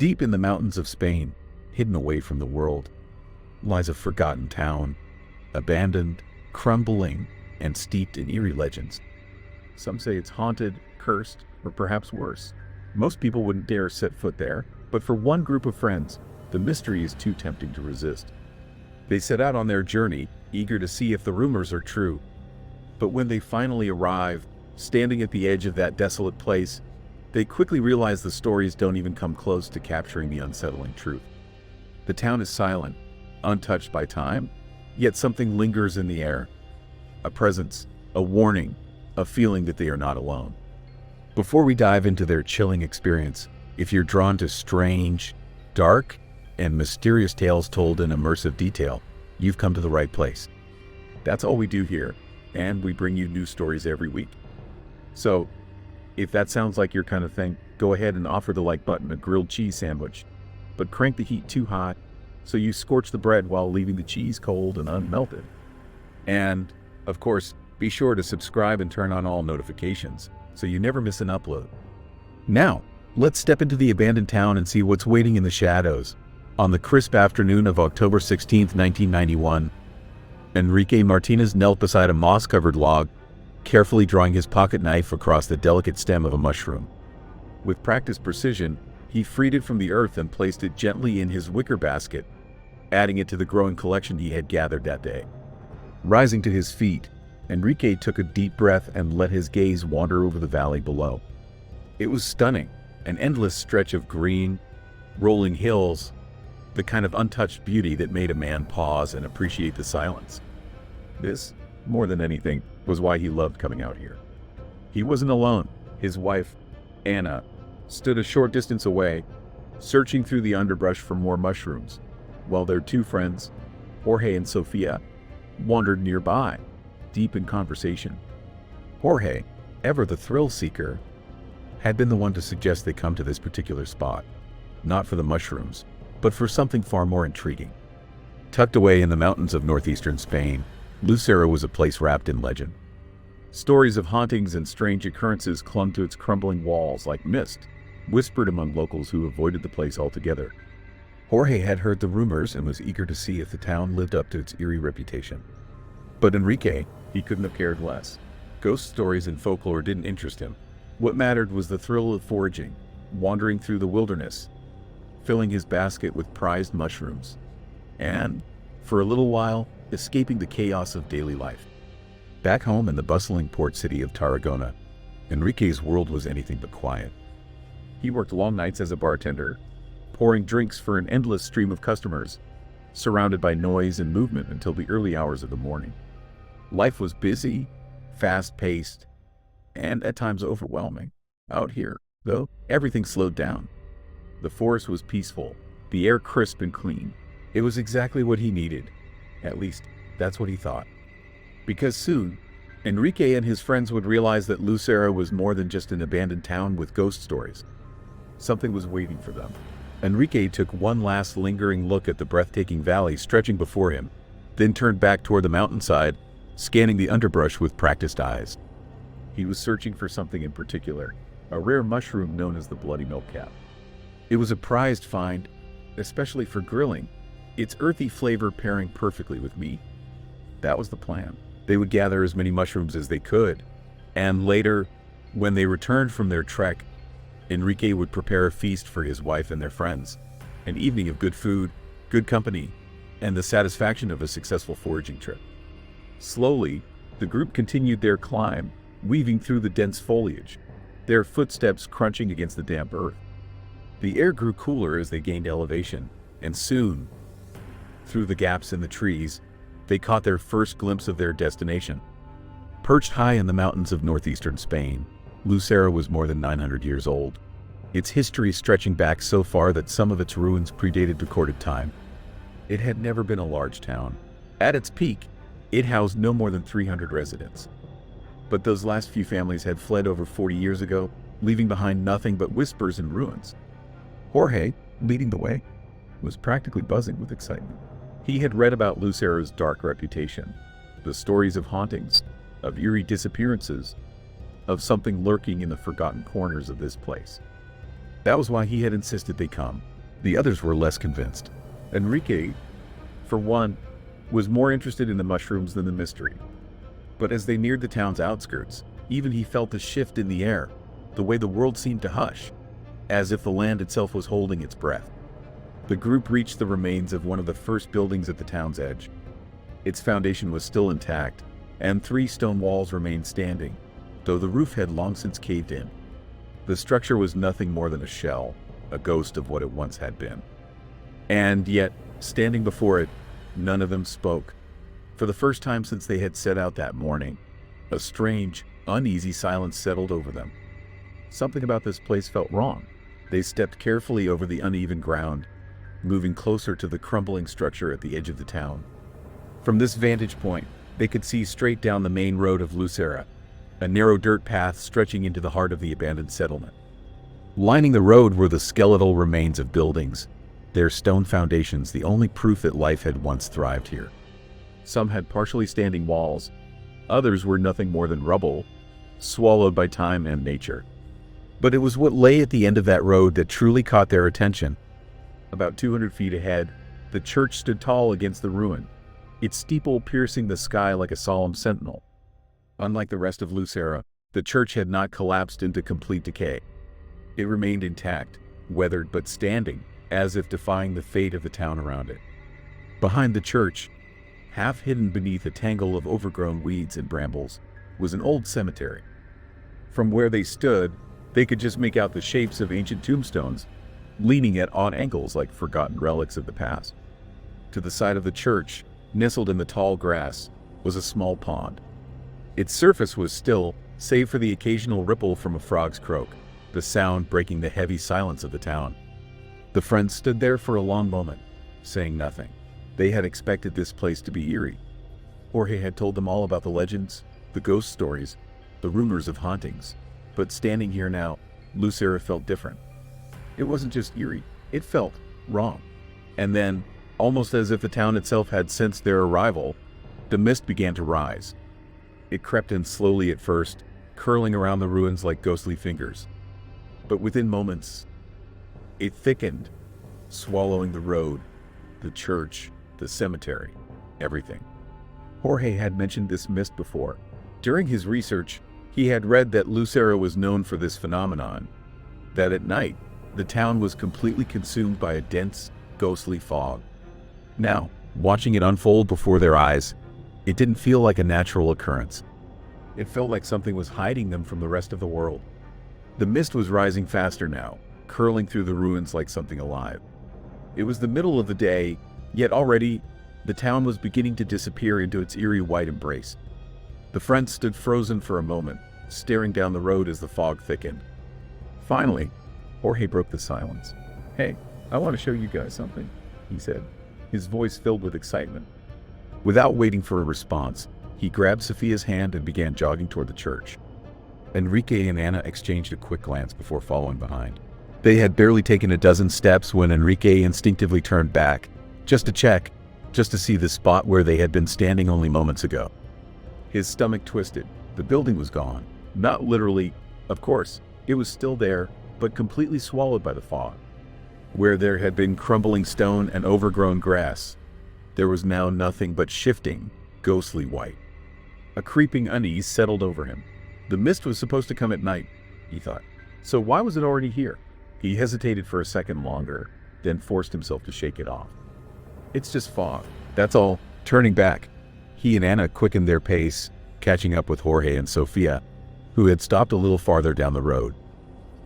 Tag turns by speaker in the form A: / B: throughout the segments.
A: Deep in the mountains of Spain, hidden away from the world, lies a forgotten town, abandoned, crumbling, and steeped in eerie legends. Some say it's haunted, cursed, or perhaps worse. Most people wouldn't dare set foot there, but for one group of friends, the mystery is too tempting to resist. They set out on their journey, eager to see if the rumors are true. But when they finally arrive, standing at the edge of that desolate place, they quickly realize the stories don't even come close to capturing the unsettling truth. The town is silent, untouched by time, yet something lingers in the air. A presence, a warning, a feeling that they are not alone. Before we dive into their chilling experience, if you're drawn to strange, dark, and mysterious tales told in immersive detail, you've come to the right place. That's all we do here, and we bring you new stories every week. So, if that sounds like your kind of thing, go ahead and offer the like button a grilled cheese sandwich, but crank the heat too hot so you scorch the bread while leaving the cheese cold and unmelted. And, of course, be sure to subscribe and turn on all notifications so you never miss an upload. Now, let's step into the abandoned town and see what's waiting in the shadows. On the crisp afternoon of October 16, 1991, Enrique Martinez knelt beside a moss-covered log, carefully drawing his pocket knife across the delicate stem of a mushroom. With practiced precision, he freed it from the earth and placed it gently in his wicker basket, adding it to the growing collection he had gathered that day. Rising to his feet, Enrique took a deep breath and let his gaze wander over the valley below. It was stunning, an endless stretch of green, rolling hills, the kind of untouched beauty that made a man pause and appreciate the silence. This, more than anything, was why he loved coming out here. He wasn't alone. His wife, Anna, stood a short distance away, searching through the underbrush for more mushrooms, while their two friends, Jorge and Sofia, wandered nearby, deep in conversation. Jorge, ever the thrill-seeker, had been the one to suggest they come to this particular spot, not for the mushrooms, but for something far more intriguing. Tucked away in the mountains of northeastern Spain, Lusera was a place wrapped in legend. Stories of hauntings and strange occurrences clung to its crumbling walls like mist, whispered among locals who avoided the place altogether. Jorge had heard the rumors and was eager to see if the town lived up to its eerie reputation. But Enrique, he couldn't have cared less. Ghost stories and folklore didn't interest him. What mattered was the thrill of foraging, wandering through the wilderness, filling his basket with prized mushrooms, and, for a little while, escaping the chaos of daily life. Back home in the bustling port city of Tarragona, Enrique's world was anything but quiet. He worked long nights as a bartender, pouring drinks for an endless stream of customers, surrounded by noise and movement until the early hours of the morning. Life was busy, fast-paced, and at times overwhelming. Out here, though, everything slowed down. The forest was peaceful, the air crisp and clean. It was exactly what he needed. At least, that's what he thought. Because soon, Enrique and his friends would realize that Lusera was more than just an abandoned town with ghost stories. Something was waiting for them. Enrique took one last lingering look at the breathtaking valley stretching before him, then turned back toward the mountainside, scanning the underbrush with practiced eyes. He was searching for something in particular, a rare mushroom known as the bloody milkcap. It was a prized find, especially for grilling, its earthy flavor pairing perfectly with meat. That was the plan. They would gather as many mushrooms as they could, and later, when they returned from their trek, Enrique would prepare a feast for his wife and their friends, an evening of good food, good company, and the satisfaction of a successful foraging trip. Slowly, the group continued their climb, weaving through the dense foliage, their footsteps crunching against the damp earth. The air grew cooler as they gained elevation, and soon, through the gaps in the trees, they caught their first glimpse of their destination. Perched high in the mountains of northeastern Spain, Lusera was more than 900 years old, its history stretching back so far that some of its ruins predated recorded time. It had never been a large town. At its peak, it housed no more than 300 residents. But those last few families had fled over 40 years ago, leaving behind nothing but whispers and ruins. Jorge, leading the way, was practically buzzing with excitement. He had read about Lusera's dark reputation, the stories of hauntings, of eerie disappearances, of something lurking in the forgotten corners of this place. That was why he had insisted they come. The others were less convinced. Enrique, for one, was more interested in the mushrooms than the mystery. But as they neared the town's outskirts, even he felt a shift in the air, the way the world seemed to hush, as if the land itself was holding its breath. The group reached the remains of one of the first buildings at the town's edge. Its foundation was still intact, and 3 stone walls remained standing, though the roof had long since caved in. The structure was nothing more than a shell, a ghost of what it once had been. And yet, standing before it, none of them spoke. For the first time since they had set out that morning, a strange, uneasy silence settled over them. Something about this place felt wrong. They stepped carefully over the uneven ground, moving closer to the crumbling structure at the edge of the town. From this vantage point, they could see straight down the main road of Lusera, a narrow dirt path stretching into the heart of the abandoned settlement. Lining the road were the skeletal remains of buildings, their stone foundations the only proof that life had once thrived here. Some had partially standing walls, others were nothing more than rubble, swallowed by time and nature. But it was what lay at the end of that road that truly caught their attention. About 200 feet ahead, the church stood tall against the ruin, its steeple piercing the sky like a solemn sentinel. Unlike the rest of Lusera, the church had not collapsed into complete decay. It remained intact, weathered but standing, as if defying the fate of the town around it. Behind the church, half hidden beneath a tangle of overgrown weeds and brambles, was an old cemetery. From where they stood, they could just make out the shapes of ancient tombstones, leaning at odd angles like forgotten relics of the past. To the side of the church, nestled in the tall grass, was a small pond. Its surface was still, save for the occasional ripple from a frog's croak, the sound breaking the heavy silence of the town. The friends stood there for a long moment, saying nothing. They had expected this place to be eerie. Jorge had told them all about the legends, the ghost stories, the rumors of hauntings. But standing here now, Lusera felt different. It wasn't just eerie, it felt wrong. And then, almost as if the town itself had sensed their arrival, the mist began to rise. It crept in slowly at first, curling around the ruins like ghostly fingers. But within moments, it thickened, swallowing the road, the church, the cemetery, everything. Jorge had mentioned this mist before. During his research, he had read that Lusera was known for this phenomenon, that at night, the town was completely consumed by a dense, ghostly fog. Now, watching it unfold before their eyes, it didn't feel like a natural occurrence. It felt like something was hiding them from the rest of the world. The mist was rising faster now, curling through the ruins like something alive. It was the middle of the day, yet already, the town was beginning to disappear into its eerie white embrace. The friends stood frozen for a moment, staring down the road as the fog thickened. Finally, Jorge broke the silence. "Hey, I want to show you guys something," he said, his voice filled with excitement. Without waiting for a response, he grabbed Sofia's hand and began jogging toward the church. Enrique and Ana exchanged a quick glance before following behind. They had barely taken a dozen steps when Enrique instinctively turned back, just to check, just to see the spot where they had been standing only moments ago. His stomach twisted. The building was gone. Not literally, of course. It was still there, but completely swallowed by the fog. Where there had been crumbling stone and overgrown grass, there was now nothing but shifting, ghostly white. A creeping unease settled over him. The mist was supposed to come at night, he thought. So why was it already here? He hesitated for a second longer, then forced himself to shake it off. It's just fog, that's all. Turning back, he and Ana quickened their pace, catching up with Jorge and Sofia, who had stopped a little farther down the road.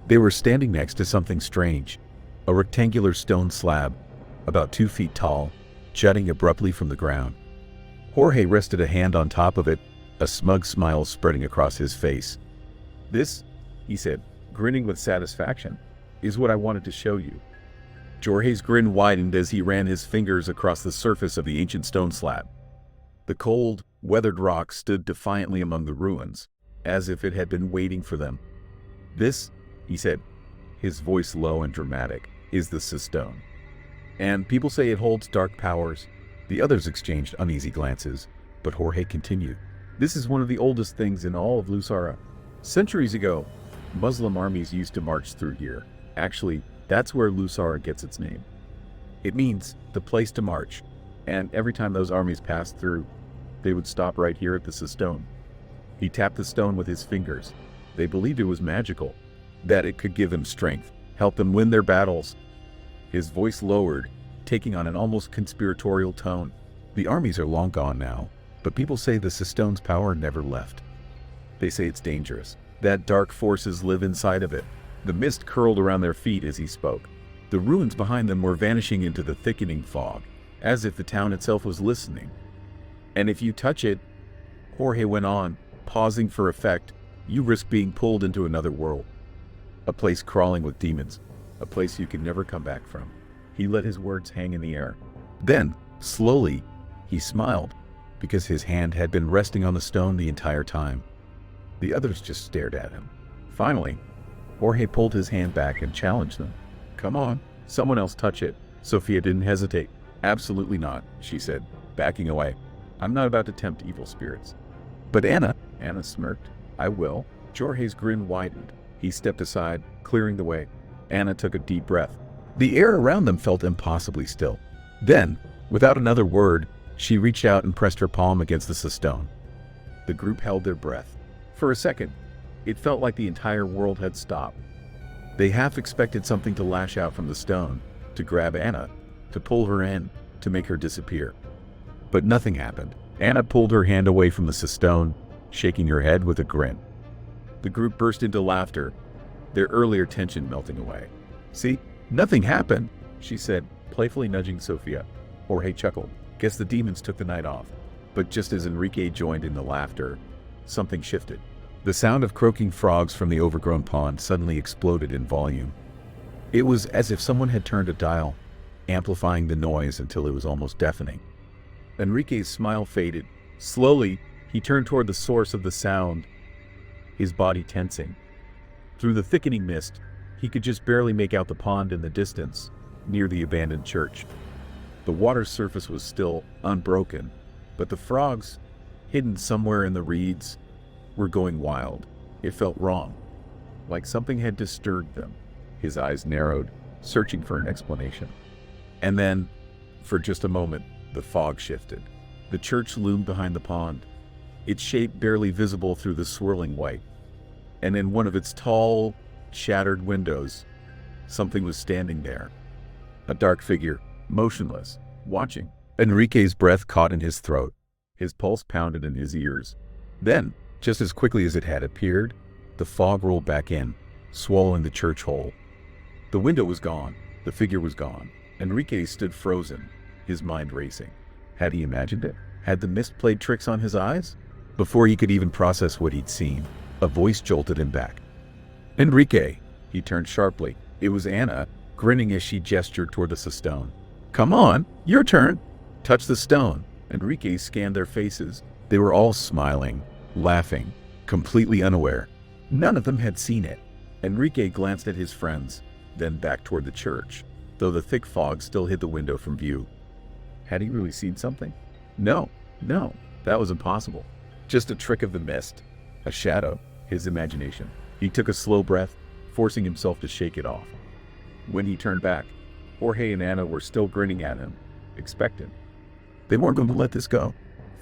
A: They were standing next to something strange, a rectangular stone slab, about 2 feet tall, jutting abruptly from the ground. Jorge rested a hand on top of it, a smug smile spreading across his face. "This," he said, grinning with satisfaction, "is what I wanted to show you." Jorge's grin widened as he ran his fingers across the surface of the ancient stone slab. The cold, weathered rock stood defiantly among the ruins, as if it had been waiting for them. "This," he said, his voice low and dramatic, "is the stone. And people say it holds dark powers." The others exchanged uneasy glances, but Jorge continued. "This is one of the oldest things in all of Lusera. Centuries ago, Muslim armies used to march through here. Actually, that's where Lusera gets its name. It means the place to march, and every time those armies passed through, they would stop right here at the stone. He tapped the stone with his fingers. They believed it was magical, that it could give them strength, help them win their battles. His voice lowered, taking on an almost conspiratorial tone. The armies are long gone now, but people say the stone's power never left. They say it's dangerous, that dark forces live inside of it. The mist curled around their feet as he spoke. The ruins behind them were vanishing into the thickening fog, as if the town itself was listening. And if you touch it, Jorge went on, pausing for effect, you risk being pulled into another world. A place crawling with demons, a place you can never come back from. He let his words hang in the air. Then, slowly, he smiled, because his hand had been resting on the stone the entire time. The others just stared at him. Finally, Jorge pulled his hand back and challenged them. Come on, someone else touch it. Sophia didn't hesitate. Absolutely not, she said, backing away. I'm not about to tempt evil spirits. But Anna smirked. I will. Jorge's grin widened. He stepped aside, clearing the way. Anna took a deep breath. The air around them felt impossibly still. Then, without another word, she reached out and pressed her palm against the stone. The group held their breath. For a second, it felt like the entire world had stopped. They half expected something to lash out from the stone, to grab Anna, to pull her in, to make her disappear. But nothing happened. Anna pulled her hand away from the stone, shaking her head with a grin. The group burst into laughter, their earlier tension melting away. See, nothing happened, she said, playfully nudging Sophia. Jorge chuckled. Guess the demons took the night off. But just as Enrique joined in the laughter, something shifted. The sound of croaking frogs from the overgrown pond suddenly exploded in volume. It was as if someone had turned a dial, amplifying the noise until it was almost deafening. Enrique's smile faded. Slowly, he turned toward the source of the sound, his body tensing. Through the thickening mist, he could just barely make out the pond in the distance, near the abandoned church. The water's surface was still unbroken, but the frogs, hidden somewhere in the reeds, were going wild. It felt wrong, like something had disturbed them. His eyes narrowed, searching for an explanation. And then, for just a moment, the fog shifted. The church loomed behind the pond, its shape barely visible through the swirling white. And in one of its tall, shattered windows, something was standing there. A dark figure, motionless, watching. Enrique's breath caught in his throat. His pulse pounded in his ears. Then, just as quickly as it had appeared, the fog rolled back in, swallowing the church whole. The window was gone. The figure was gone. Enrique stood frozen, his mind racing. Had he imagined it? Had the mist played tricks on his eyes? Before he could even process what he'd seen, a voice jolted him back. Enrique! He turned sharply. It was Anna, grinning as she gestured toward the stone. Come on, your turn! Touch the stone. Enrique scanned their faces. They were all smiling, laughing, completely unaware. None of them had seen it. Enrique glanced at his friends, then back toward the church, though the thick fog still hid the window from view. Had he really seen something? No, that was impossible. Just a trick of the mist, a shadow, his imagination. He took a slow breath, forcing himself to shake it off. When he turned back, Jorge and Anna were still grinning at him, expectant. They weren't going to let this go.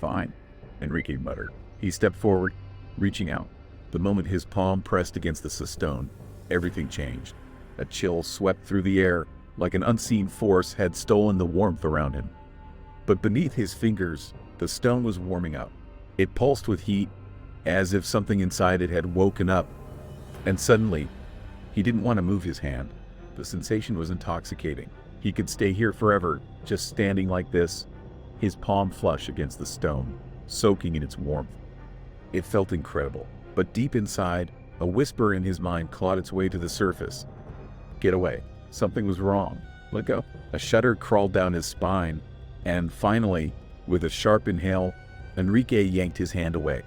A: Fine, Enrique muttered. He stepped forward, reaching out. The moment his palm pressed against the stone, everything changed. A chill swept through the air, like an unseen force had stolen the warmth around him. But beneath his fingers, the stone was warming up. It pulsed with heat, as if something inside it had woken up. And suddenly, he didn't want to move his hand. The sensation was intoxicating. He could stay here forever, just standing like this, his palm flush against the stone, soaking in its warmth. It felt incredible, but deep inside, a whisper in his mind clawed its way to the surface. Get away. Something was wrong. Let go. A shudder crawled down his spine, and finally, with a sharp inhale, Enrique yanked his hand away.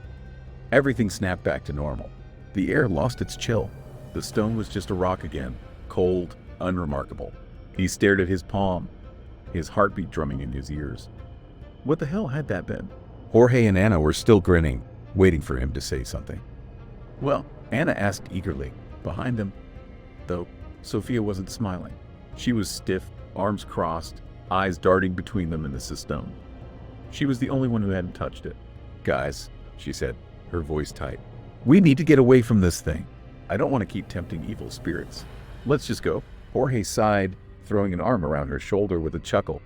A: Everything snapped back to normal. The air lost its chill. The stone was just a rock again, cold, unremarkable. He stared at his palm, his heartbeat drumming in his ears. What the hell had that been? Jorge and Anna were still grinning, waiting for him to say something. Well, Anna asked eagerly. Behind them, though, Sophia wasn't smiling. She was stiff, arms crossed, eyes darting between them in the stone. She was the only one who hadn't touched it. "Guys," she said, her voice tight. "We need to get away from this thing. I don't want to keep tempting evil spirits. Let's just go." Jorge sighed, throwing an arm around her shoulder with a chuckle.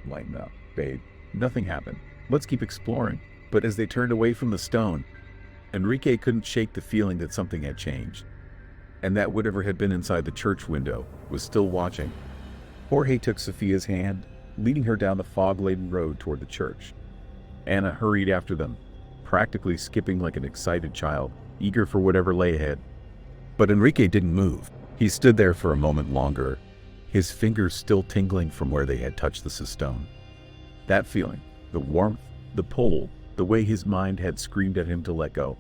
A: "Lighten up, babe. Nothing happened. Let's keep exploring." But as they turned away from the stone, Enrique couldn't shake the feeling that something had changed, and that whatever had been inside the church window was still watching. Jorge took Sophia's hand, leading her down the fog-laden road toward the church. Anna hurried after them, practically skipping like an excited child, eager for whatever lay ahead. But Enrique didn't move. He stood there for a moment longer, his fingers still tingling from where they had touched the stone. That feeling, the warmth, the pull, the way his mind had screamed at him to let go.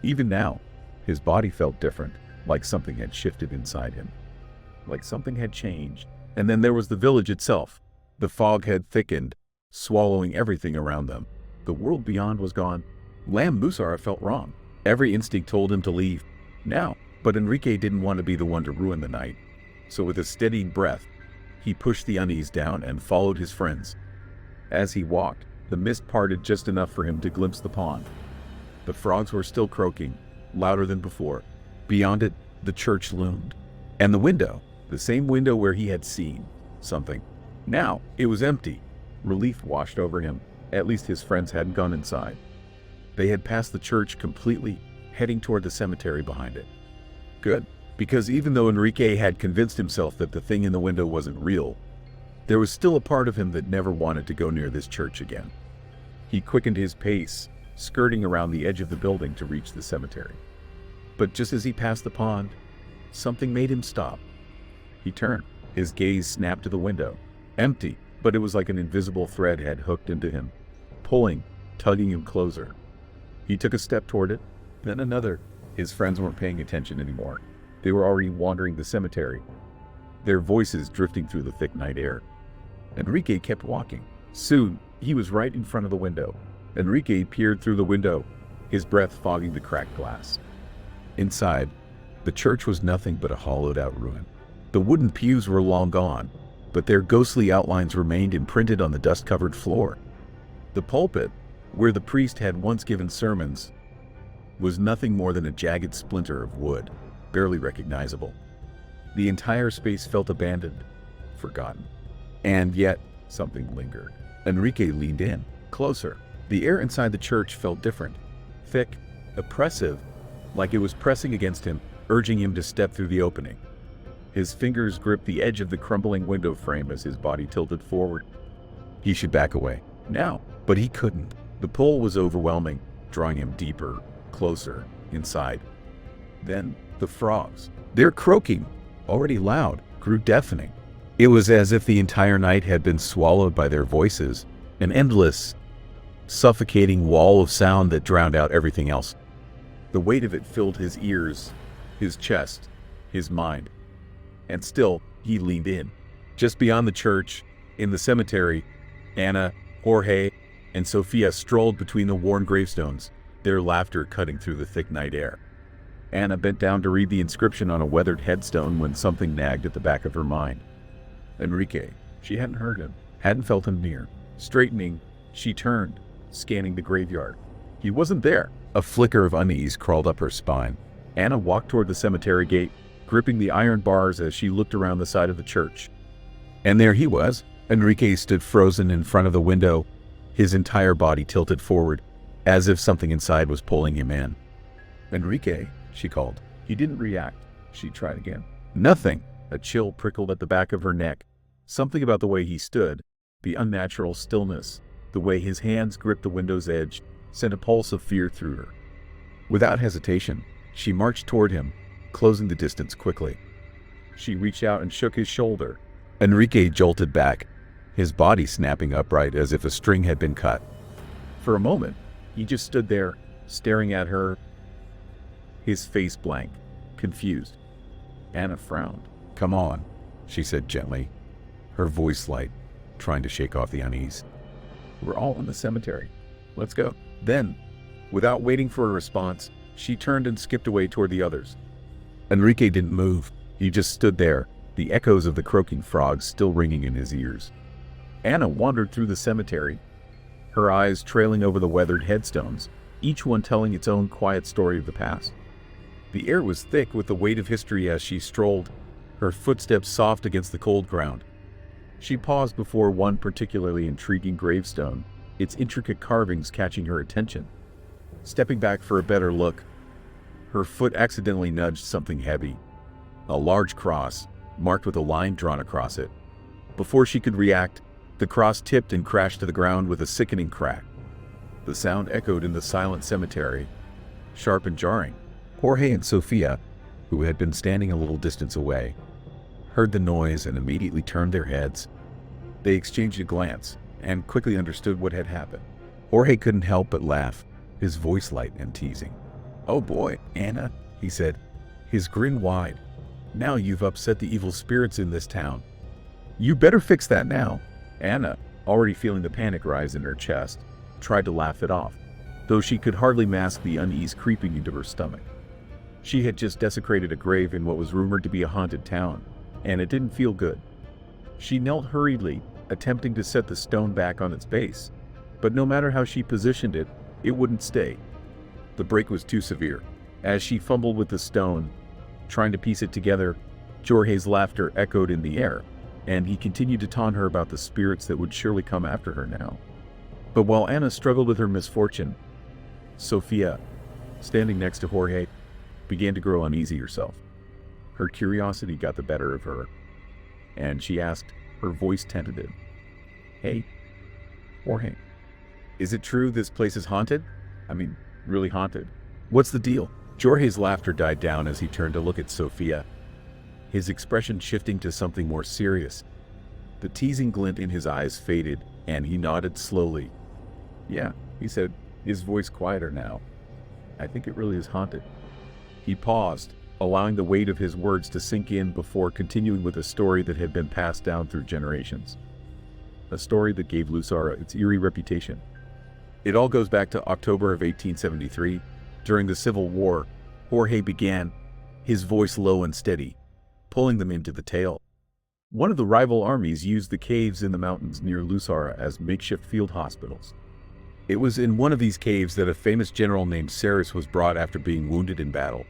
A: Even now, his body felt different, like something had shifted inside him. Like something had changed. And then there was the village itself. The fog had thickened, swallowing everything around them. The world beyond was gone. Lusera felt wrong. Every instinct told him to leave. Now, but Enrique didn't want to be the one to ruin the night. So with a steady breath, he pushed the unease down and followed his friends. As he walked, the mist parted just enough for him to glimpse the pond. The frogs were still croaking, louder than before. Beyond it, the church loomed. And the window, the same window where he had seen something. Now, it was empty. Relief washed over him. At least his friends hadn't gone inside. They had passed the church completely, heading toward the cemetery behind it. Good, because even though Enrique had convinced himself that the thing in the window wasn't real, there was still a part of him that never wanted to go near this church again. He quickened his pace, skirting around the edge of the building to reach the cemetery. But just as he passed the pond, something made him stop. He turned. His gaze snapped to the window. Empty, but it was like an invisible thread had hooked into him, pulling, tugging him closer. He took a step toward it, then another. His friends weren't paying attention anymore. They were already wandering the cemetery, their voices drifting through the thick night air. Enrique kept walking. Soon, he was right in front of the window. Enrique peered through the window, his breath fogging the cracked glass. Inside, the church was nothing but a hollowed-out ruin. The wooden pews were long gone, but their ghostly outlines remained imprinted on the dust-covered floor. The pulpit, where the priest had once given sermons, was nothing more than a jagged splinter of wood, barely recognizable. The entire space felt abandoned, forgotten. And yet, something lingered. Enrique leaned in, closer. The air inside the church felt different, thick, oppressive, like it was pressing against him, urging him to step through the opening. His fingers gripped the edge of the crumbling window frame as his body tilted forward. He should back away, now, but he couldn't. The pull was overwhelming, drawing him deeper, closer, inside. Then, the frogs. Their croaking, already loud, grew deafening. It was as if the entire night had been swallowed by their voices, an endless, suffocating wall of sound that drowned out everything else. The weight of it filled his ears, his chest, his mind. And still, he leaned in. Just beyond the church, in the cemetery, Anna, Jorge, and Sophia strolled between the worn gravestones, their laughter cutting through the thick night air. Anna bent down to read the inscription on a weathered headstone when something nagged at the back of her mind. Enrique. She hadn't heard him, hadn't felt him near. Straightening, she turned, scanning the graveyard. He wasn't there. A flicker of unease crawled up her spine. Anna walked toward the cemetery gate, gripping the iron bars as she looked around the side of the church. And there he was. Enrique stood frozen in front of the window, his entire body tilted forward, as if something inside was pulling him in. "Enrique," she called. He didn't react. She tried again. Nothing. A chill prickled at the back of her neck. Something about the way he stood, the unnatural stillness, the way his hands gripped the window's edge, sent a pulse of fear through her. Without hesitation, she marched toward him, closing the distance quickly. She reached out and shook his shoulder. Enrique jolted back, his body snapping upright as if a string had been cut. For a moment, he just stood there, staring at her, his face blank, confused. Anna frowned. "Come on," she said gently, her voice light, trying to shake off the unease. "We're all in the cemetery. Let's go." Then, without waiting for a response, she turned and skipped away toward the others. Enrique didn't move. He just stood there, the echoes of the croaking frogs still ringing in his ears. Anna wandered through the cemetery, her eyes trailing over the weathered headstones, each one telling its own quiet story of the past. The air was thick with the weight of history as she strolled, her footsteps soft against the cold ground. She paused before one particularly intriguing gravestone, its intricate carvings catching her attention. Stepping back for a better look, her foot accidentally nudged something heavy, a large cross, marked with a line drawn across it. Before she could react, the cross tipped and crashed to the ground with a sickening crack. The sound echoed in the silent cemetery, sharp and jarring. Jorge and Sofia, who had been standing a little distance away, heard the noise and immediately turned their heads. They exchanged a glance and quickly understood what had happened. Jorge couldn't help but laugh, his voice light and teasing. "Oh boy, Anna," he said, his grin wide. "Now you've upset the evil spirits in this town. You better fix that now." Anna, already feeling the panic rise in her chest, tried to laugh it off, though she could hardly mask the unease creeping into her stomach. She had just desecrated a grave in what was rumored to be a haunted town, and it didn't feel good. She knelt hurriedly, attempting to set the stone back on its base, but no matter how she positioned it, it wouldn't stay. The break was too severe. As she fumbled with the stone, trying to piece it together, Jorge's laughter echoed in the air, and he continued to taunt her about the spirits that would surely come after her now. But while Anna struggled with her misfortune, Sofia, standing next to Jorge, began to grow uneasy herself. Her curiosity got the better of her, and she asked, her voice tentative, "Hey, Jorge, is it true this place is haunted? I mean, really haunted? What's the deal?" Jorge's laughter died down as he turned to look at Sofia, his expression shifting to something more serious. The teasing glint in his eyes faded, and he nodded slowly. "Yeah," he said, his voice quieter now. "I think it really is haunted." He paused, allowing the weight of his words to sink in before continuing with a story that had been passed down through generations. A story that gave Lusera its eerie reputation. It all goes back to October of 1873. During the Civil War, Jorge began, his voice low and steady, pulling them into the tale. One of the rival armies used the caves in the mountains near Lusera as makeshift field hospitals. It was in one of these caves that a famous general named Ceres was brought after being wounded in battle.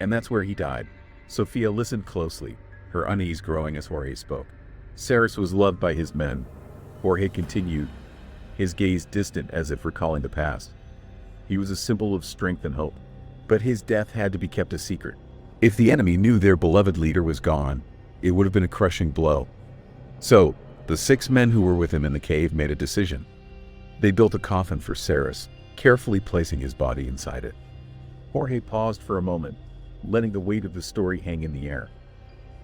A: And that's where he died. Sofia listened closely, her unease growing as Jorge spoke. Ceres was loved by his men. Jorge continued, his gaze distant as if recalling the past. He was a symbol of strength and hope. But his death had to be kept a secret. If the enemy knew their beloved leader was gone, it would have been a crushing blow. So, the 6 men who were with him in the cave made a decision. They built a coffin for Ceres, carefully placing his body inside it. Jorge paused for a moment, letting the weight of the story hang in the air.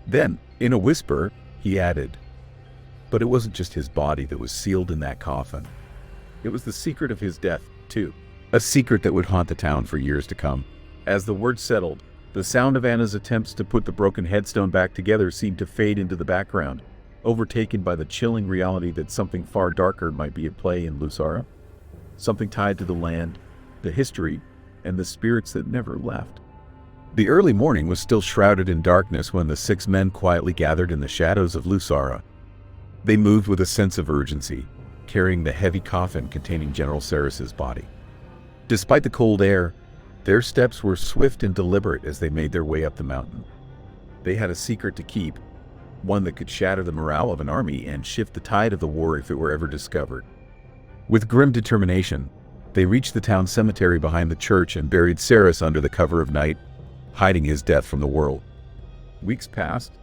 A: Then, in a whisper, he added, "But it wasn't just his body that was sealed in that coffin. It was the secret of his death, too. A secret that would haunt the town for years to come." As the words settled, the sound of Anna's attempts to put the broken headstone back together seemed to fade into the background, overtaken by the chilling reality that something far darker might be at play in Lusera. Something tied to the land, the history, and the spirits that never left. The early morning was still shrouded in darkness when the 6 men quietly gathered in the shadows of Lusera. They moved with a sense of urgency, carrying the heavy coffin containing General Ceres's body. Despite the cold air, their steps were swift and deliberate as they made their way up the mountain. They had a secret to keep, one that could shatter the morale of an army and shift the tide of the war if it were ever discovered. With grim determination, they reached the town cemetery behind the church and buried Ceres under the cover of night, hiding his death from the world. Weeks passed,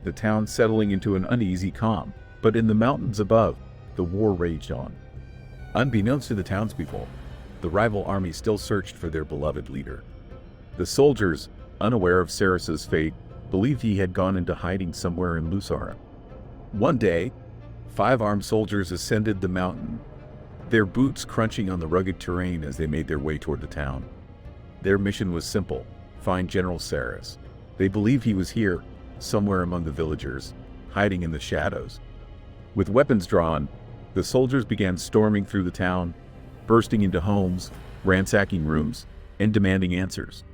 A: the town settling into an uneasy calm, but in the mountains above, the war raged on. Unbeknownst to the townspeople, the rival army still searched for their beloved leader. The soldiers, unaware of Ceres's fate, believed he had gone into hiding somewhere in Lusera. One day, 5 armed soldiers ascended the mountain, their boots crunching on the rugged terrain as they made their way toward the town. Their mission was simple: find General Ceres. They believed he was here, somewhere among the villagers, hiding in the shadows. With weapons drawn, the soldiers began storming through the town, bursting into homes, ransacking rooms, and demanding answers.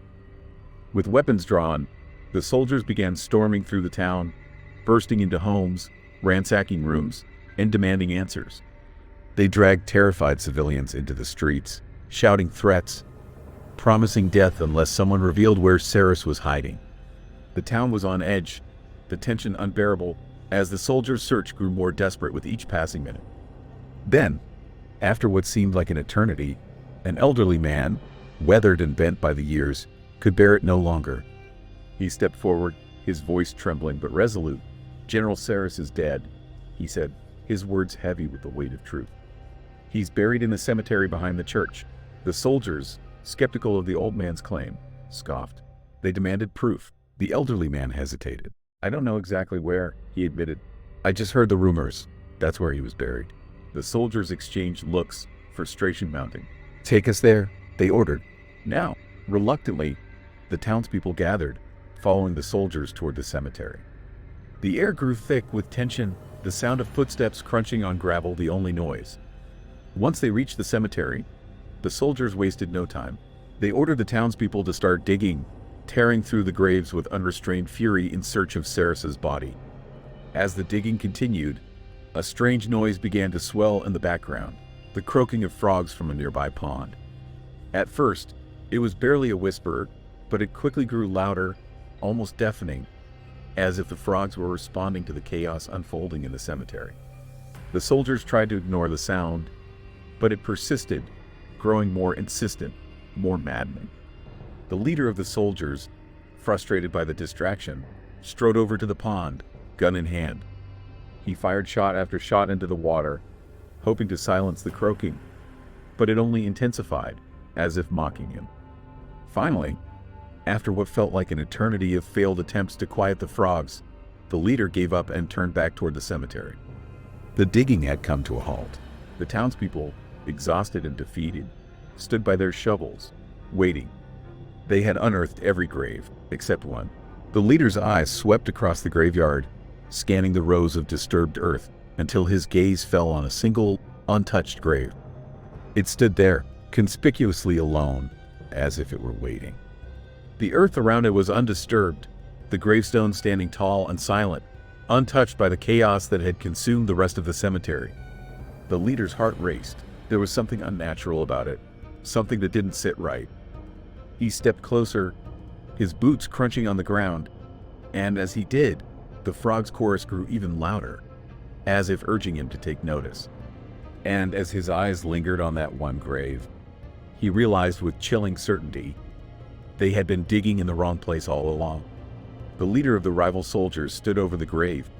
A: With weapons drawn, The soldiers began storming through the town, bursting into homes, ransacking rooms, and demanding answers. They dragged terrified civilians into the streets, shouting threats, promising death unless someone revealed where Saris was hiding. The town was on edge, the tension unbearable, as the soldiers' search grew more desperate with each passing minute. Then, after what seemed like an eternity, an elderly man, weathered and bent by the years, could bear it no longer. He stepped forward, his voice trembling but resolute. "General Saris is dead," he said, his words heavy with the weight of truth. "He's buried in the cemetery behind the church." The soldiers, skeptical of the old man's claim, scoffed. They demanded proof. The elderly man hesitated. "I don't know exactly where," he admitted. "I just heard the rumors. That's where he was buried." The soldiers exchanged looks, frustration mounting. "Take us there," they ordered. Now, reluctantly, the townspeople gathered, following the soldiers toward the cemetery. The air grew thick with tension, the sound of footsteps crunching on gravel the only noise. Once they reached the cemetery, the soldiers wasted no time. They ordered the townspeople to start digging, tearing through the graves with unrestrained fury in search of Saris's body. As the digging continued, a strange noise began to swell in the background, the croaking of frogs from a nearby pond. At first, it was barely a whisper, but it quickly grew louder, almost deafening, as if the frogs were responding to the chaos unfolding in the cemetery. The soldiers tried to ignore the sound, but it persisted, growing more insistent, more maddening. The leader of the soldiers, frustrated by the distraction, strode over to the pond, gun in hand. He fired shot after shot into the water, hoping to silence the croaking, but it only intensified, as if mocking him. Finally, after what felt like an eternity of failed attempts to quiet the frogs, the leader gave up and turned back toward the cemetery. The digging had come to a halt. The townspeople, exhausted and defeated, stood by their shovels, waiting. They had unearthed every grave, except one. The leader's eyes swept across the graveyard, scanning the rows of disturbed earth until his gaze fell on a single, untouched grave. It stood there, conspicuously alone, as if it were waiting. The earth around it was undisturbed, the gravestone standing tall and silent, untouched by the chaos that had consumed the rest of the cemetery. The leader's heart raced. There was something unnatural about it, something that didn't sit right. He stepped closer, his boots crunching on the ground, and as he did, the frog's chorus grew even louder, as if urging him to take notice. And as his eyes lingered on that one grave, he realized with chilling certainty they had been digging in the wrong place all along. The leader of the rival soldiers stood over the grave,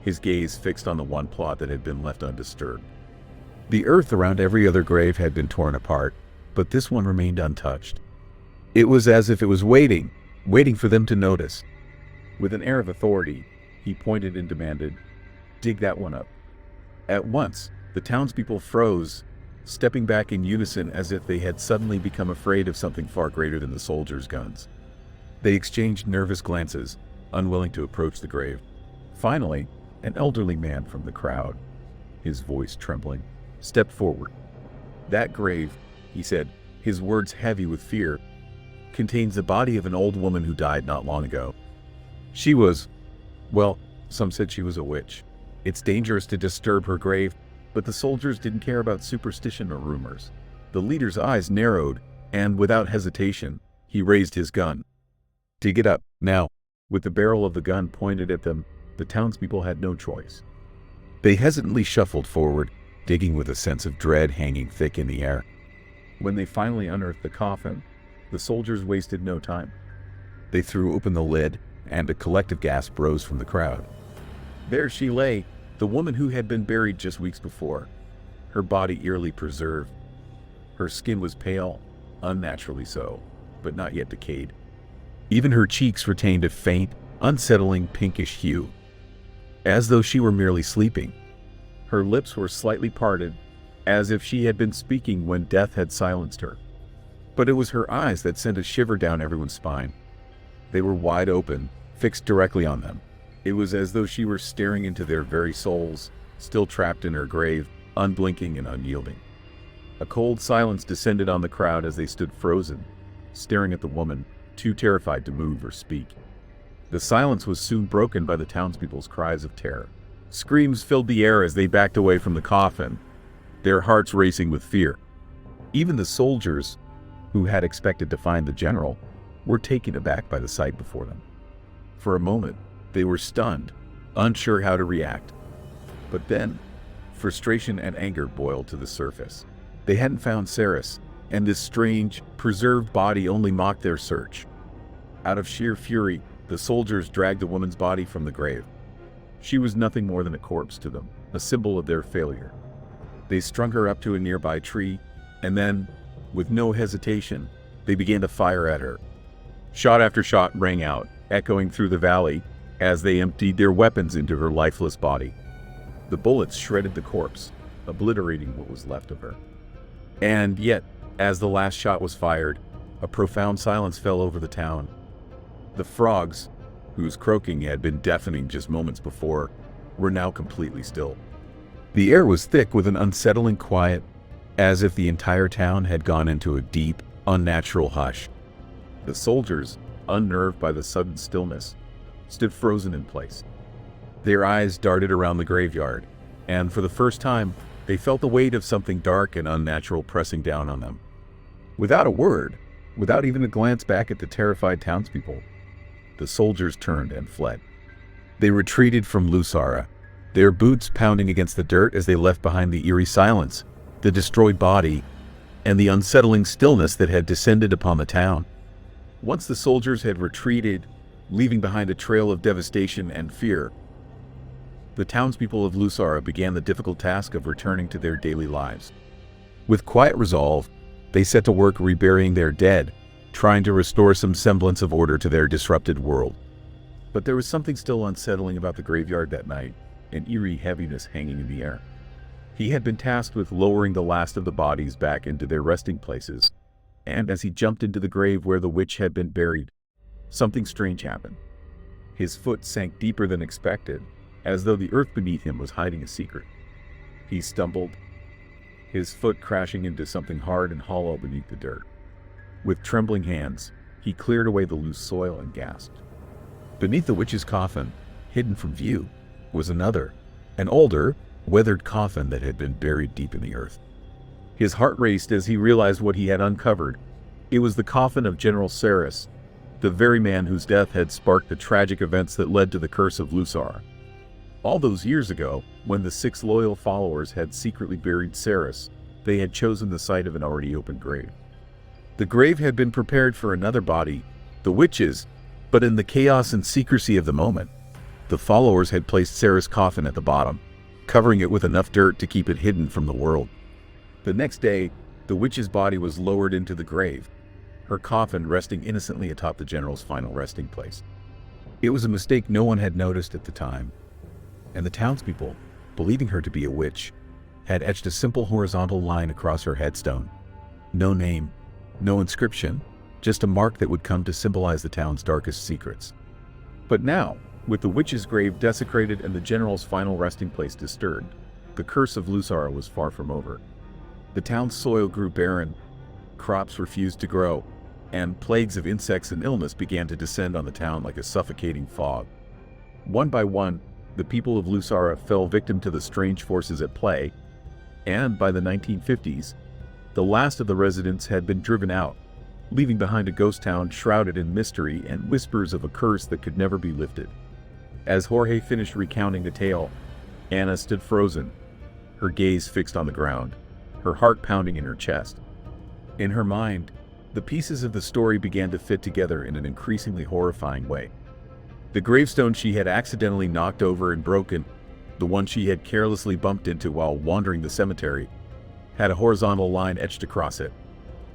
A: his gaze fixed on the one plot that had been left undisturbed. The earth around every other grave had been torn apart, but this one remained untouched. It was as if it was waiting for them to notice. With an air of authority, he pointed and demanded, "Dig that one up." At once, the townspeople froze, stepping back in unison as if they had suddenly become afraid of something far greater than the soldiers' guns. They exchanged nervous glances, unwilling to approach the grave. Finally, an elderly man from the crowd, his voice trembling, stepped forward. "That grave," he said, his words heavy with fear, "contains the body of an old woman who died not long ago. She was, well, some said she was a witch. It's dangerous to disturb her grave, but the soldiers didn't care about superstition or rumors." The leader's eyes narrowed, and without hesitation, he raised his gun. "Dig it up, now." With the barrel of the gun pointed at them, the townspeople had no choice. They hesitantly shuffled forward, digging with a sense of dread hanging thick in the air. When they finally unearthed the coffin, the soldiers wasted no time. They threw open the lid, and a collective gasp rose from the crowd. There she lay, the woman who had been buried just weeks before, her body eerily preserved. Her skin was pale, unnaturally so, but not yet decayed. Even her cheeks retained a faint, unsettling pinkish hue, as though she were merely sleeping. Her lips were slightly parted, as if she had been speaking when death had silenced her. But it was her eyes that sent a shiver down everyone's spine. They were wide open, fixed directly on them. It was as though she were staring into their very souls, still trapped in her grave, unblinking and unyielding. A cold silence descended on the crowd as they stood frozen, staring at the woman, too terrified to move or speak. The silence was soon broken by the townspeople's cries of terror. Screams filled the air as they backed away from the coffin, their hearts racing with fear. Even the soldiers, who had expected to find the general, were taken aback by the sight before them. For a moment, they were stunned, unsure how to react. But then, frustration and anger boiled to the surface. They hadn't found Ceres, and this strange, preserved body only mocked their search. Out of sheer fury, the soldiers dragged the woman's body from the grave. She was nothing more than a corpse to them, a symbol of their failure. They strung her up to a nearby tree, and then, with no hesitation, they began to fire at her. Shot after shot rang out, echoing through the valley as they emptied their weapons into her lifeless body. The bullets shredded the corpse, obliterating what was left of her. And yet, as the last shot was fired, a profound silence fell over the town. The frogs, whose croaking had been deafening just moments before, were now completely still. The air was thick with an unsettling quiet, as if the entire town had gone into a deep, unnatural hush. The soldiers, unnerved by the sudden stillness, stood frozen in place. Their eyes darted around the graveyard, and for the first time, they felt the weight of something dark and unnatural pressing down on them. Without a word, without even a glance back at the terrified townspeople, the soldiers turned and fled. They retreated from Lusera, their boots pounding against the dirt as they left behind the eerie silence, the destroyed body, and the unsettling stillness that had descended upon the town. Once the soldiers had retreated, leaving behind a trail of devastation and fear, the townspeople of Lusera began the difficult task of returning to their daily lives. With quiet resolve, they set to work reburying their dead, trying to restore some semblance of order to their disrupted world. But there was something still unsettling about the graveyard that night, an eerie heaviness hanging in the air. He had been tasked with lowering the last of the bodies back into their resting places, and as he jumped into the grave where the witch had been buried, something strange happened. His foot sank deeper than expected, as though the earth beneath him was hiding a secret. He stumbled, his foot crashing into something hard and hollow beneath the dirt. With trembling hands, he cleared away the loose soil and gasped. Beneath the witch's coffin, hidden from view, was another, an older, weathered coffin that had been buried deep in the earth. His heart raced as he realized what he had uncovered. It was the coffin of General Ceres, the very man whose death had sparked the tragic events that led to the curse of Lusera. All those years ago, when the 6 loyal followers had secretly buried Ceres, they had chosen the site of an already open grave. The grave had been prepared for another body, the witch's, but in the chaos and secrecy of the moment, the followers had placed Ceres' coffin at the bottom, covering it with enough dirt to keep it hidden from the world. The next day, the witch's body was lowered into the grave, her coffin resting innocently atop the general's final resting place. It was a mistake no one had noticed at the time, and the townspeople, believing her to be a witch, had etched a simple horizontal line across her headstone. No name, no inscription, just a mark that would come to symbolize the town's darkest secrets. But now, with the witch's grave desecrated and the general's final resting place disturbed, the curse of Lusera was far from over. The town's soil grew barren, crops refused to grow, and plagues of insects and illness began to descend on the town like a suffocating fog. One by one, the people of Lusera fell victim to the strange forces at play, and by the 1950s, the last of the residents had been driven out, leaving behind a ghost town shrouded in mystery and whispers of a curse that could never be lifted. As Jorge finished recounting the tale, Anna stood frozen, her gaze fixed on the ground, her heart pounding in her chest. In her mind, the pieces of the story began to fit together in an increasingly horrifying way. The gravestone she had accidentally knocked over and broken, the one she had carelessly bumped into while wandering the cemetery, had a horizontal line etched across it.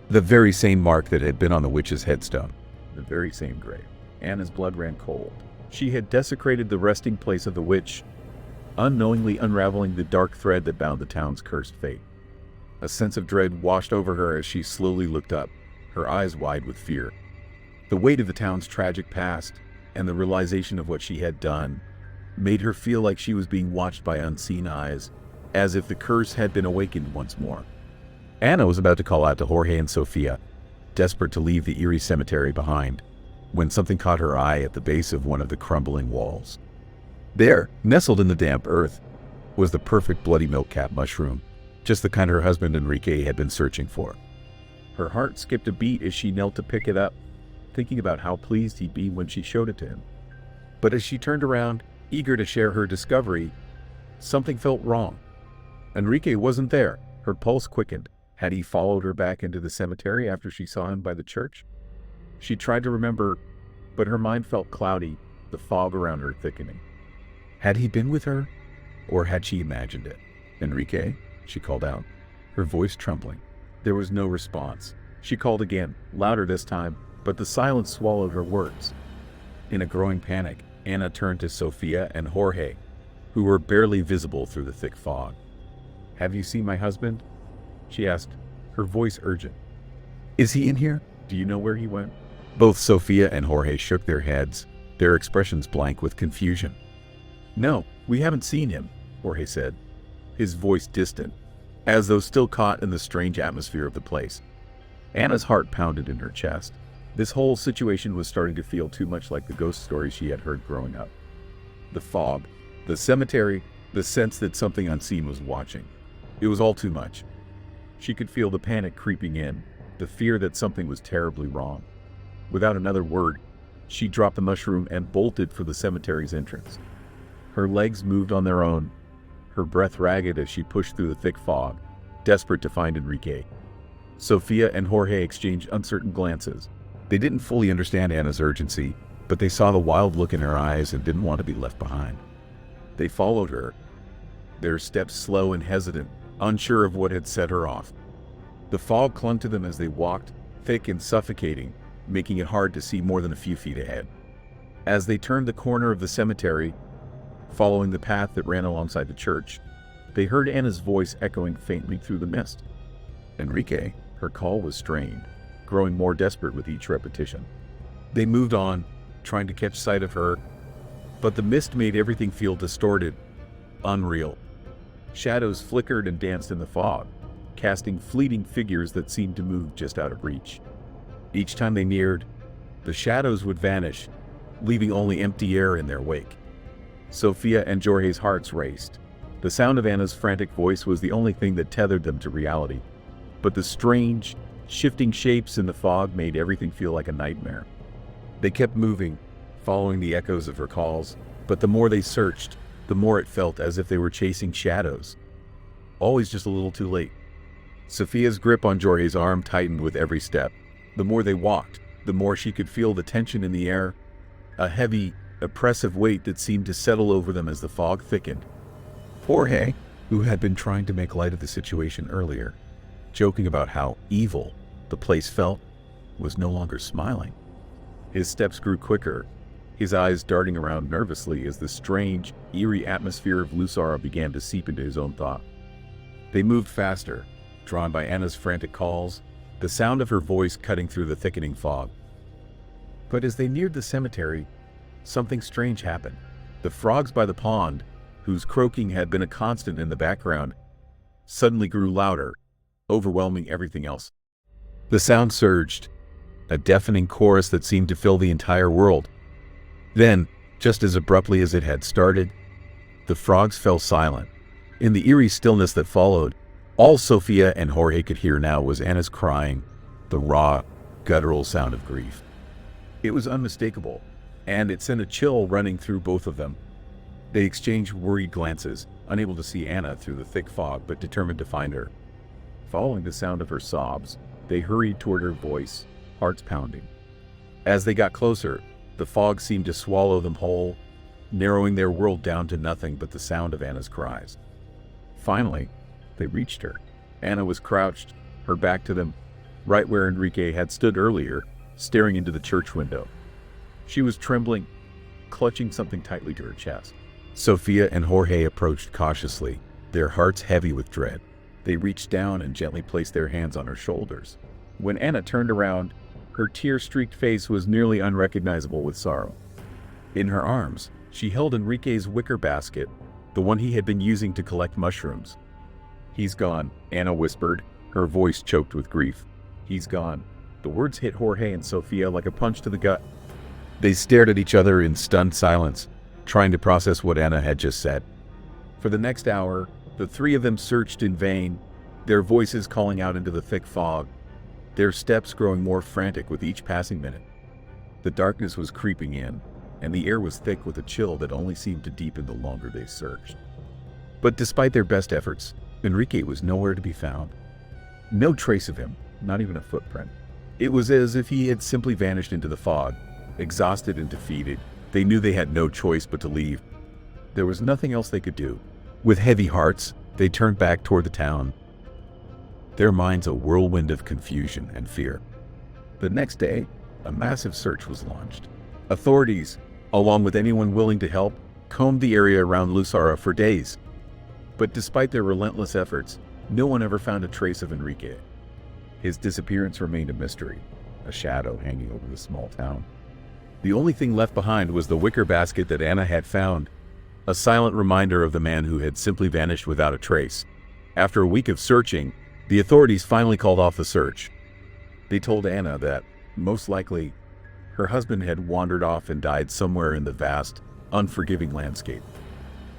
A: The very same mark that had been on the witch's headstone. The very same grave. Anna's blood ran cold. She had desecrated the resting place of the witch, unknowingly unraveling the dark thread that bound the town's cursed fate. A sense of dread washed over her as she slowly looked up, her eyes wide with fear. The weight of the town's tragic past, and the realization of what she had done, made her feel like she was being watched by unseen eyes, as if the curse had been awakened once more. Anna was about to call out to Jorge and Sofia, desperate to leave the eerie cemetery behind. when something caught her eye at the base of one of the crumbling walls. There, nestled in the damp earth, was the perfect bloody milk-cap mushroom, just the kind her husband Enrique had been searching for. Her heart skipped a beat as she knelt to pick it up, thinking about how pleased he'd be when she showed it to him. But as she turned around, eager to share her discovery, something felt wrong. Enrique wasn't there. Her pulse quickened. Had he followed her back into the cemetery after she saw him by the church? She tried to remember, but her mind felt cloudy, the fog around her thickening. Had he been with her, or had she imagined it? "Enrique?" she called out, her voice trembling. There was no response. She called again, louder this time, but the silence swallowed her words. In a growing panic, Anna turned to Sofia and Jorge, who were barely visible through the thick fog. "Have you seen my husband?" she asked, her voice urgent. "Is he in here? Do you know where he went?" Both Sofia and Jorge shook their heads, their expressions blank with confusion. "No, we haven't seen him," Jorge said, his voice distant, as though still caught in the strange atmosphere of the place. Anna's heart pounded in her chest. This whole situation was starting to feel too much like the ghost stories she had heard growing up. The fog, the cemetery, the sense that something unseen was watching. It was all too much. She could feel the panic creeping in, the fear that something was terribly wrong. Without another word, she dropped the mushroom and bolted for the cemetery's entrance. Her legs moved on their own, her breath ragged as she pushed through the thick fog, desperate to find Enrique. Sofia and Jorge exchanged uncertain glances. They didn't fully understand Anna's urgency, but they saw the wild look in her eyes and didn't want to be left behind. They followed her, their steps slow and hesitant, unsure of what had set her off. The fog clung to them as they walked, thick and suffocating, making it hard to see more than a few feet ahead. As they turned the corner of the cemetery, following the path that ran alongside the church, they heard Anna's voice echoing faintly through the mist. "Enrique," her call was strained, growing more desperate with each repetition. They moved on, trying to catch sight of her, but the mist made everything feel distorted, unreal. Shadows flickered and danced in the fog, casting fleeting figures that seemed to move just out of reach. Each time they neared, the shadows would vanish, leaving only empty air in their wake. Sofia and Jorge's hearts raced. The sound of Anna's frantic voice was the only thing that tethered them to reality, but the strange, shifting shapes in the fog made everything feel like a nightmare. They kept moving, following the echoes of her calls, but the more they searched, the more it felt as if they were chasing shadows. Always just a little too late. Sofia's grip on Jorge's arm tightened with every step. The more they walked, the more she could feel the tension in the air, a heavy, oppressive weight that seemed to settle over them as the fog thickened. Jorge, who had been trying to make light of the situation earlier, joking about how evil the place felt, was no longer smiling. His steps grew quicker, his eyes darting around nervously as the strange, eerie atmosphere of Lusera began to seep into his own thought. They moved faster, drawn by Anna's frantic calls, the sound of her voice cutting through the thickening fog. But as they neared the cemetery, something strange happened. The frogs by the pond, whose croaking had been a constant in the background, suddenly grew louder, overwhelming everything else. The sound surged, a deafening chorus that seemed to fill the entire world. Then, just as abruptly as it had started, the frogs fell silent. In the eerie stillness that followed, all Sofia and Jorge could hear now was Anna's crying, the raw, guttural sound of grief. It was unmistakable, and it sent a chill running through both of them. They exchanged worried glances, unable to see Anna through the thick fog, but determined to find her. Following the sound of her sobs, they hurried toward her voice, hearts pounding. As they got closer, the fog seemed to swallow them whole, narrowing their world down to nothing but the sound of Anna's cries. Finally, they reached her. Anna was crouched, her back to them, right where Enrique had stood earlier, staring into the church window. She was trembling, clutching something tightly to her chest. Sofia and Jorge approached cautiously, their hearts heavy with dread. They reached down and gently placed their hands on her shoulders. When Anna turned around, her tear-streaked face was nearly unrecognizable with sorrow. In her arms, she held Enrique's wicker basket, the one he had been using to collect mushrooms. "He's gone," Anna whispered, her voice choked with grief. "He's gone." The words hit Jorge and Sofia like a punch to the gut. They stared at each other in stunned silence, trying to process what Anna had just said. For the next hour, the three of them searched in vain, their voices calling out into the thick fog, their steps growing more frantic with each passing minute. The darkness was creeping in, and the air was thick with a chill that only seemed to deepen the longer they searched. But despite their best efforts, Enrique was nowhere to be found. No trace of him, not even a footprint. It was as if he had simply vanished into the fog. Exhausted and defeated, they knew they had no choice but to leave. There was nothing else they could do. With heavy hearts, they turned back toward the town, their minds a whirlwind of confusion and fear. The next day, a massive search was launched. Authorities, along with anyone willing to help, combed the area around Lusera for days. But despite their relentless efforts, no one ever found a trace of Enrique. His disappearance remained a mystery, a shadow hanging over the small town. The only thing left behind was the wicker basket that Anna had found, a silent reminder of the man who had simply vanished without a trace. After a week of searching, the authorities finally called off the search. They told Anna that, most likely, her husband had wandered off and died somewhere in the vast, unforgiving landscape.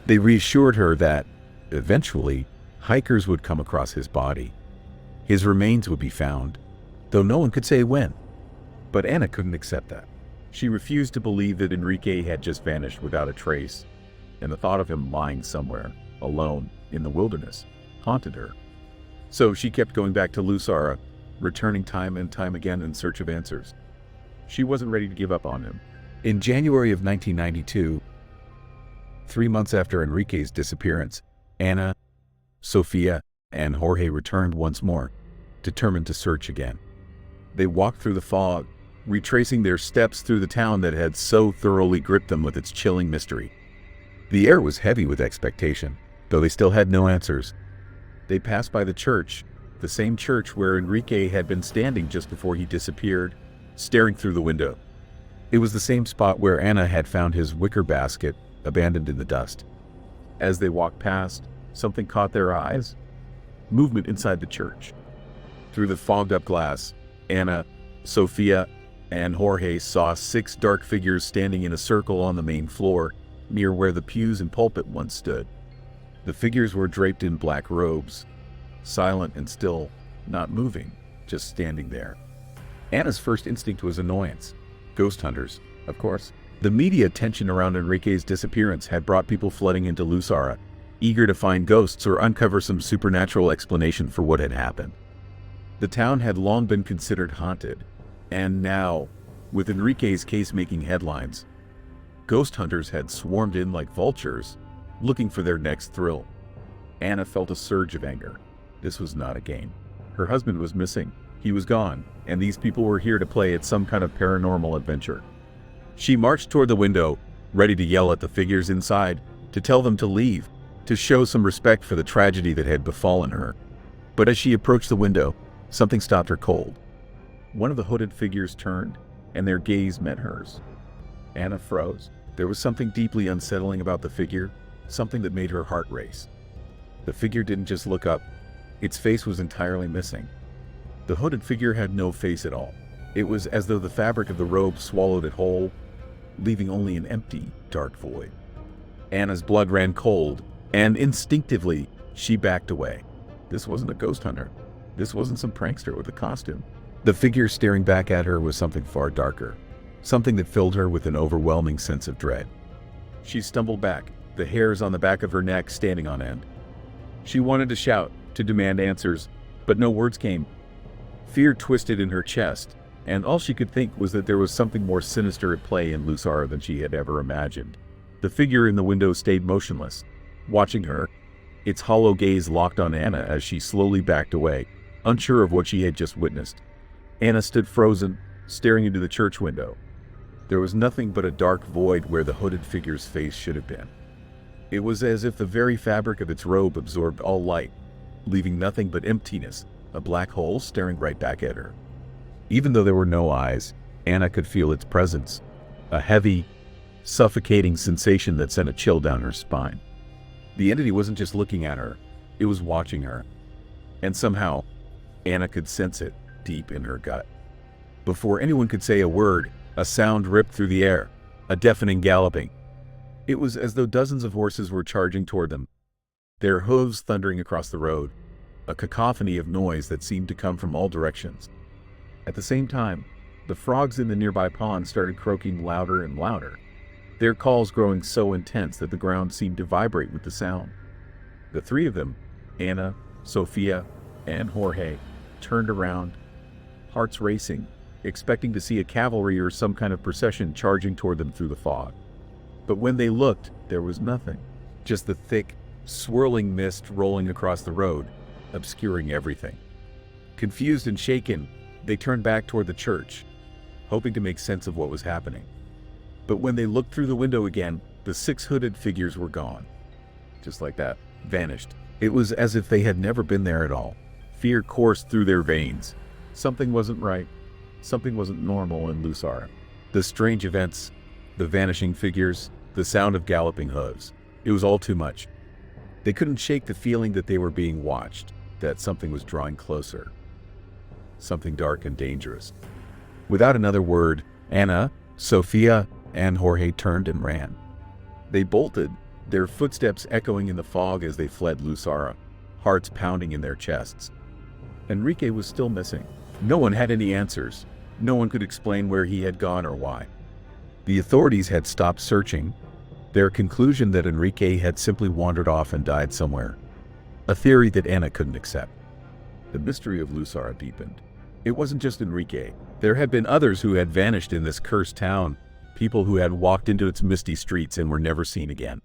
A: They reassured her that, eventually, hikers would come across his body. His remains would be found, though no one could say when. But Anna couldn't accept that. She refused to believe that Enrique had just vanished without a trace, and the thought of him lying somewhere, alone, in the wilderness, haunted her. So she kept going back to Lusera, returning time and time again in search of answers. She wasn't ready to give up on him. In January of 1992, 3 months after Enrique's disappearance, Anna, Sofia, and Jorge returned once more, determined to search again. They walked through the fog, retracing their steps through the town that had so thoroughly gripped them with its chilling mystery. The air was heavy with expectation, though they still had no answers. They passed by the church, the same church where Enrique had been standing just before he disappeared, staring through the window. It was the same spot where Anna had found his wicker basket, abandoned in the dust. As they walked past, something caught their eyes. Movement inside the church. Through the fogged-up glass, Anna, Sofia, and Jorge saw 6 dark figures standing in a circle on the main floor, near where the pews and pulpit once stood. The figures were draped in black robes, silent and still, not moving, just standing there. Anna's first instinct was annoyance. Ghost hunters, of course. The media attention around Enrique's disappearance had brought people flooding into Lusera, eager to find ghosts or uncover some supernatural explanation for what had happened. The town had long been considered haunted, and now, with Enrique's case making headlines, ghost hunters had swarmed in like vultures, looking for their next thrill. Anna felt a surge of anger. This was not a game. Her husband was missing. He was gone, and these people were here to play at some kind of paranormal adventure. She marched toward the window, ready to yell at the figures inside, to tell them to leave, to show some respect for the tragedy that had befallen her. But as she approached the window, something stopped her cold. One of the hooded figures turned, and their gaze met hers. Anna froze. There was something deeply unsettling about the figure, something that made her heart race. The figure didn't just look up. Its face was entirely missing. The hooded figure had no face at all. It was as though the fabric of the robe swallowed it whole, leaving only an empty, dark void. Anna's blood ran cold, and instinctively, she backed away. This wasn't a ghost hunter. This wasn't some prankster with a costume. The figure staring back at her was something far darker, something that filled her with an overwhelming sense of dread. She stumbled back, the hairs on the back of her neck standing on end. She wanted to shout, to demand answers, but no words came. Fear twisted in her chest, and all she could think was that there was something more sinister at play in Lusera than she had ever imagined. The figure in the window stayed motionless, watching her, its hollow gaze locked on Anna as she slowly backed away, unsure of what she had just witnessed. Anna stood frozen, staring into the church window. There was nothing but a dark void where the hooded figure's face should have been. It was as if the very fabric of its robe absorbed all light, leaving nothing but emptiness, a black hole staring right back at her. Even though there were no eyes, Anna could feel its presence, a heavy, suffocating sensation that sent a chill down her spine. The entity wasn't just looking at her, it was watching her. And somehow, Anna could sense it deep in her gut. Before anyone could say a word, A sound ripped through the air, a deafening galloping. It was as though dozens of horses were charging toward them, their hooves thundering across the road, a cacophony of noise that seemed to come from all directions. At the same time, the frogs in the nearby pond started croaking louder and louder, their calls growing so intense that the ground seemed to vibrate with the sound. The three of them, Anna, Sophia, and Jorge, turned around, hearts racing, expecting to see a cavalry or some kind of procession charging toward them through the fog. But when they looked, there was nothing, just the thick, swirling mist rolling across the road, obscuring everything. Confused and shaken, they turned back toward the church, hoping to make sense of what was happening. But when they looked through the window again, the six hooded figures were gone. Just like that, vanished. It was as if they had never been there at all. Fear coursed through their veins. Something wasn't right. Something wasn't normal in Lusera. The strange events, the vanishing figures, the sound of galloping hooves. It was all too much. They couldn't shake the feeling that they were being watched, that something was drawing closer. Something dark and dangerous. Without another word, Anna, Sophia, and Jorge turned and ran. They bolted, their footsteps echoing in the fog as they fled Lusera, hearts pounding in their chests. Enrique was still missing. No one had any answers. No one could explain where he had gone or why. The authorities had stopped searching, their conclusion that Enrique had simply wandered off and died somewhere. A theory that Anna couldn't accept. The mystery of Lusera deepened. It wasn't just Enrique. There had been others who had vanished in this cursed town, people who had walked into its misty streets and were never seen again.